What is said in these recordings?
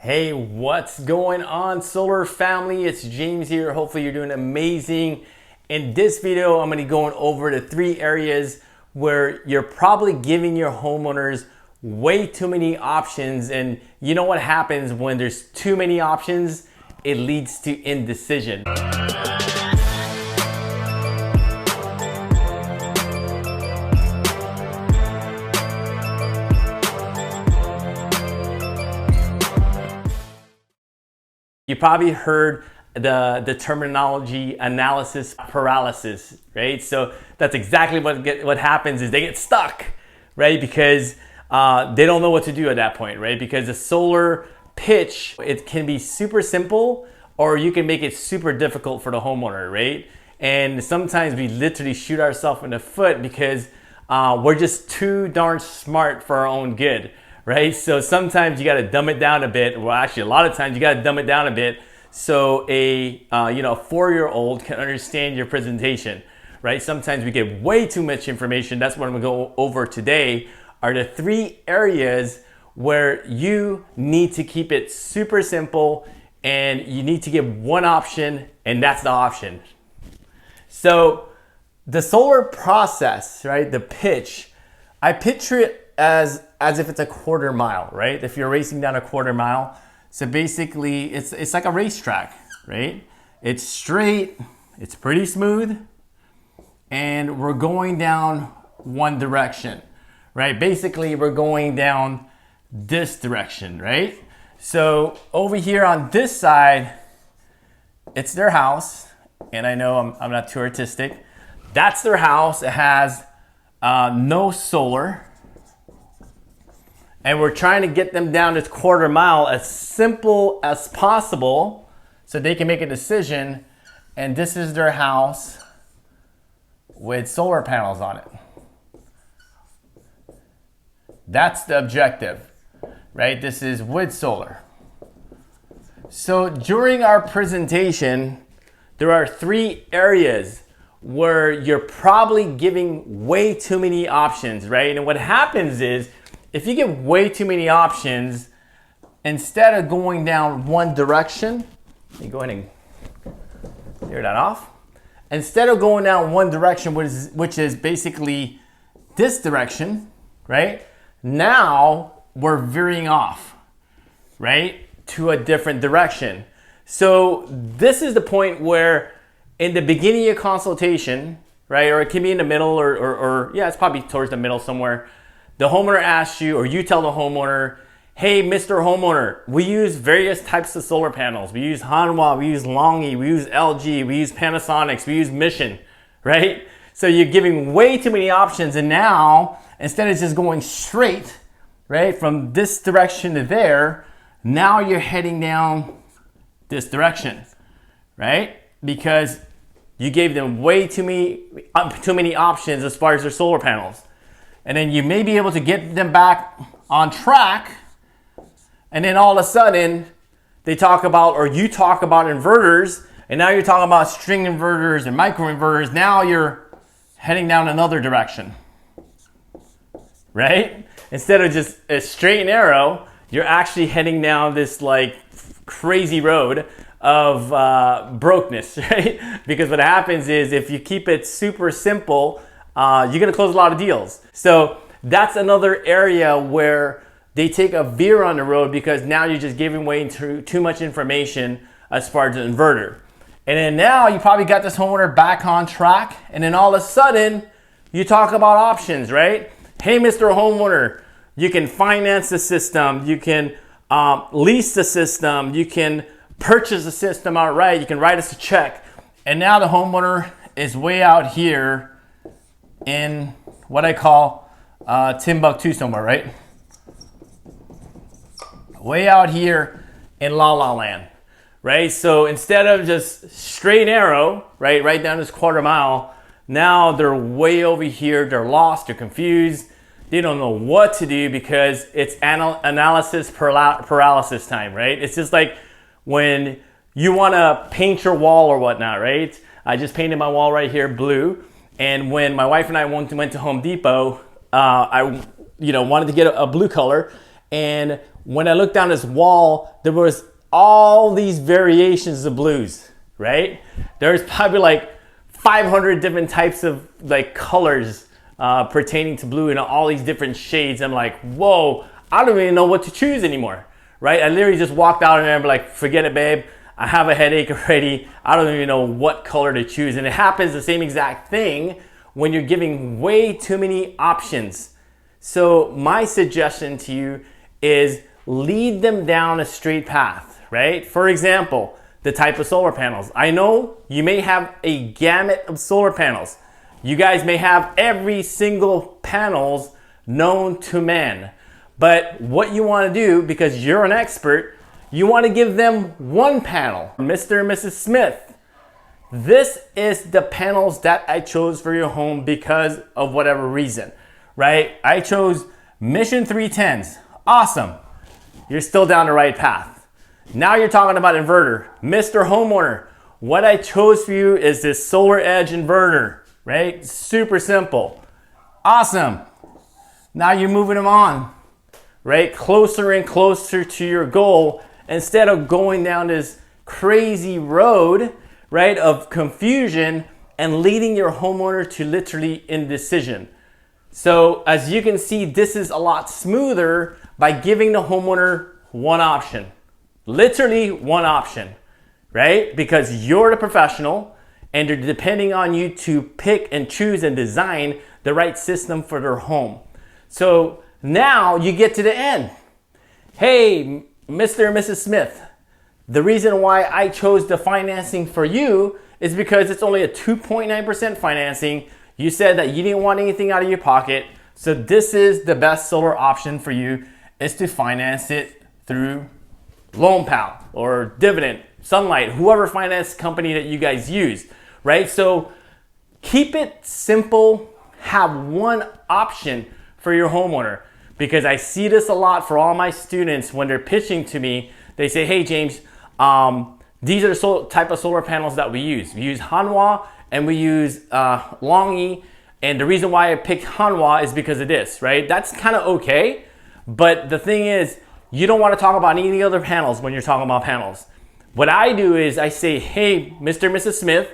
Hey, what's going on, solar family? It's James here. Hopefully you're doing amazing. In this video, I'm gonna be going over the 3 areas where you're probably giving your homeowners way too many options. And you know what happens when there's too many options? It leads to indecision. You probably heard the terminology analysis paralysis, right? So that's exactly what happens is they get stuck, right? Because they don't know what to do at that point, right? Because the solar pitch, it can be super simple or you can make it super difficult for the homeowner, right? And sometimes we literally shoot ourselves in the foot because we're just too darn smart for our own good. Right? So sometimes you got to dumb it down a bit. Well, actually, a lot of times you got to dumb it down a bit so a 4-year-old can understand your presentation. Right? Sometimes we get way too much information. That's what I'm going to go over today. Are the 3 areas where you need to keep it super simple and you need to give one option, and that's the option. So the solar process, right? The pitch, I picture it as if it's a quarter mile, right? If you're racing down a quarter mile. So basically it's like a racetrack, right? It's straight, it's pretty smooth, and we're going down one direction, right? Basically we're going down this direction, right? So over here on this side, it's their house. And I know I'm not too artistic. That's their house. It has no solar. And we're trying to get them down this quarter mile as simple as possible so they can make a decision. And this is their house with solar panels on it. That's the objective, right? This is with solar. So during our presentation, there are 3 areas where you're probably giving way too many options, right? And what happens is, if you give way too many options, instead of going down one direction, let me go ahead and clear that off. Instead of going down one direction, which is basically this direction, right? Now we're veering off, right? To a different direction. So this is the point where in the beginning of consultation, right? Or it can be in the middle or yeah, it's probably towards the middle somewhere. The homeowner asks you, or you tell the homeowner, hey, Mr. Homeowner, we use various types of solar panels. We use Hanwha, we use Longi, we use LG, we use Panasonic, we use Mission, right? So you're giving way too many options, and now, instead of just going straight, right, from this direction to there, now you're heading down this direction, right? Because you gave them way too many options as far as their solar panels. And then you may be able to get them back on track. And then all of a sudden, they talk about, or you talk about inverters, and now you're talking about string inverters and microinverters. Now you're heading down another direction, right? Instead of just a straight and arrow, you're actually heading down this like crazy road of brokenness, right? Because what happens is if you keep it super simple, you're gonna close a lot of deals. So that's another area where they take a veer on the road because now you're just giving away too much information as far as the inverter. And then now you probably got this homeowner back on track, and then all of a sudden you talk about options, right? Hey, Mr. Homeowner, you can finance the system, you can lease the system, you can purchase the system outright, you can write us a check. And now the homeowner is way out here in what I call Timbuktu somewhere, right? Way out here in La La Land, right? So instead of just straight arrow, right down this quarter mile, now they're way over here, they're lost, they're confused, they don't know what to do because it's analysis paralysis time, right? It's just like when you want to paint your wall or whatnot, right? I just painted my wall right here blue. And when my wife and I went to Home Depot, I wanted to get a blue color. And when I looked down this wall, there was all these variations of blues, right? There's probably like 500 different types of like colors pertaining to blue in all these different shades. I'm like, whoa, I don't even know what to choose anymore, right? I literally just walked out and I'm like, forget it, babe. I have a headache already. I don't even know what color to choose. And it happens the same exact thing when you're giving way too many options. So my suggestion to you is lead them down a straight path, right? For example, the type of solar panels. I know you may have a gamut of solar panels. You guys may have every single panels known to man. But what you want to do, because you're an expert, you want to give them one panel. Mr. and Mrs. Smith, this is the panels that I chose for your home because of whatever reason, right? I chose Mission 310s. Awesome. You're still down the right path. Now you're talking about inverter. Mr. Homeowner, what I chose for you is this Solar Edge inverter, right? Super simple. Awesome. Now you're moving them on, right? Closer and closer to your goal instead of going down this crazy road, right, of confusion and leading your homeowner to literally indecision. So as you can see, this is a lot smoother by giving the homeowner one option. Literally one option, right? Because you're the professional and they're depending on you to pick and choose and design the right system for their home. So now you get to the end. Hey, Mr. and Mrs. Smith, the reason why I chose the financing for you is because it's only a 2.9% financing. You said that you didn't want anything out of your pocket. So this is the best solar option for you, is to finance it through Loan Pal or Dividend, Sunlight, whoever finance company that you guys use, right? So keep it simple, have one option for your homeowner, because I see this a lot for all my students when they're pitching to me. They say, hey James, these are the type of solar panels that we use. We use Hanwha and we use Longi, and the reason why I picked Hanwha is because of this, right? That's kind of okay, but the thing is, you don't want to talk about any other panels when you're talking about panels. What I do is I say, hey, Mr. and Mrs. Smith,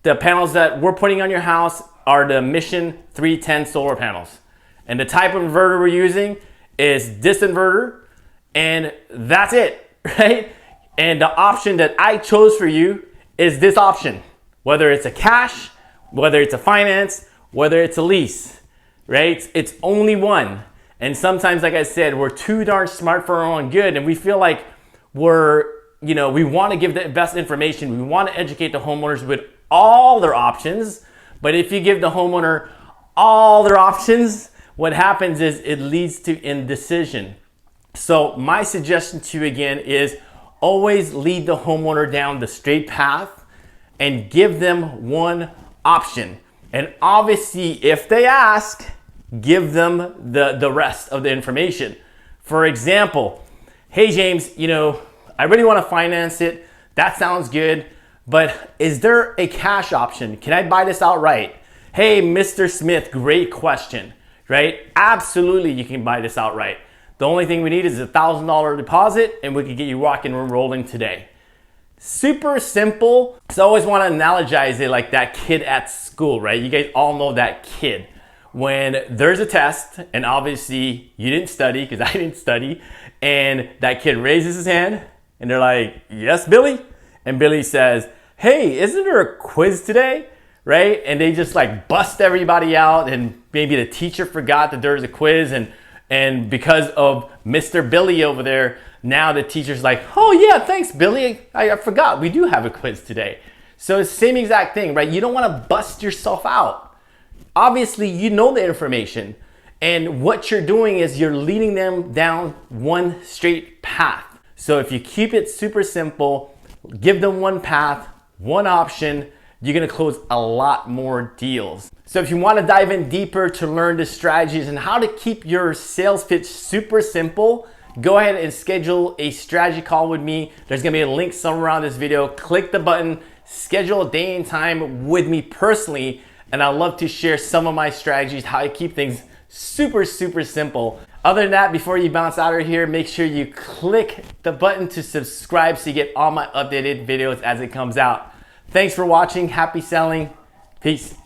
the panels that we're putting on your house are the Mission 310 solar panels. And the type of inverter we're using is this inverter, and that's it, right? And the option that I chose for you is this option, whether it's a cash, whether it's a finance, whether it's a lease, right? It's only one. And sometimes, like I said, we're too darn smart for our own good, and we feel like we want to give the best information. We want to educate the homeowners with all their options. But if you give the homeowner all their options, what happens is it leads to indecision. So my suggestion to you again is always lead the homeowner down the straight path and give them one option. And obviously, if they ask, give them the rest of the information. For example, hey James, I really want to finance it. That sounds good, but is there a cash option? Can I buy this outright? Hey, Mr. Smith, great question, right? Absolutely, you can buy this outright. The only thing we need is a $1,000 deposit and we can get you rocking and rolling today. Super simple. So I always want to analogize it like that kid at school, right? You guys all know that kid. When there's a test, and obviously you didn't study, because I didn't study, and that kid raises his hand, and they're like, yes, Billy? And Billy says, hey, isn't there a quiz today? Right? And they just like bust everybody out, and maybe the teacher forgot that there's a quiz, and because of Mr. Billy over there, now the teacher's like, oh yeah, thanks Billy, I forgot, we do have a quiz today. So it's the same exact thing, right? You don't want to bust yourself out. Obviously, you know the information, and what you're doing is you're leading them down one straight path. So if you keep it super simple, give them one path, one option, you're gonna close a lot more deals. So if you wanna dive in deeper to learn the strategies and how to keep your sales pitch super simple, go ahead and schedule a strategy call with me. There's gonna be a link somewhere around this video. Click the button, schedule a day and time with me personally, and I'd love to share some of my strategies, how I keep things super, super simple. Other than that, before you bounce out of here, make sure you click the button to subscribe so you get all my updated videos as it comes out. Thanks for watching. Happy selling. Peace.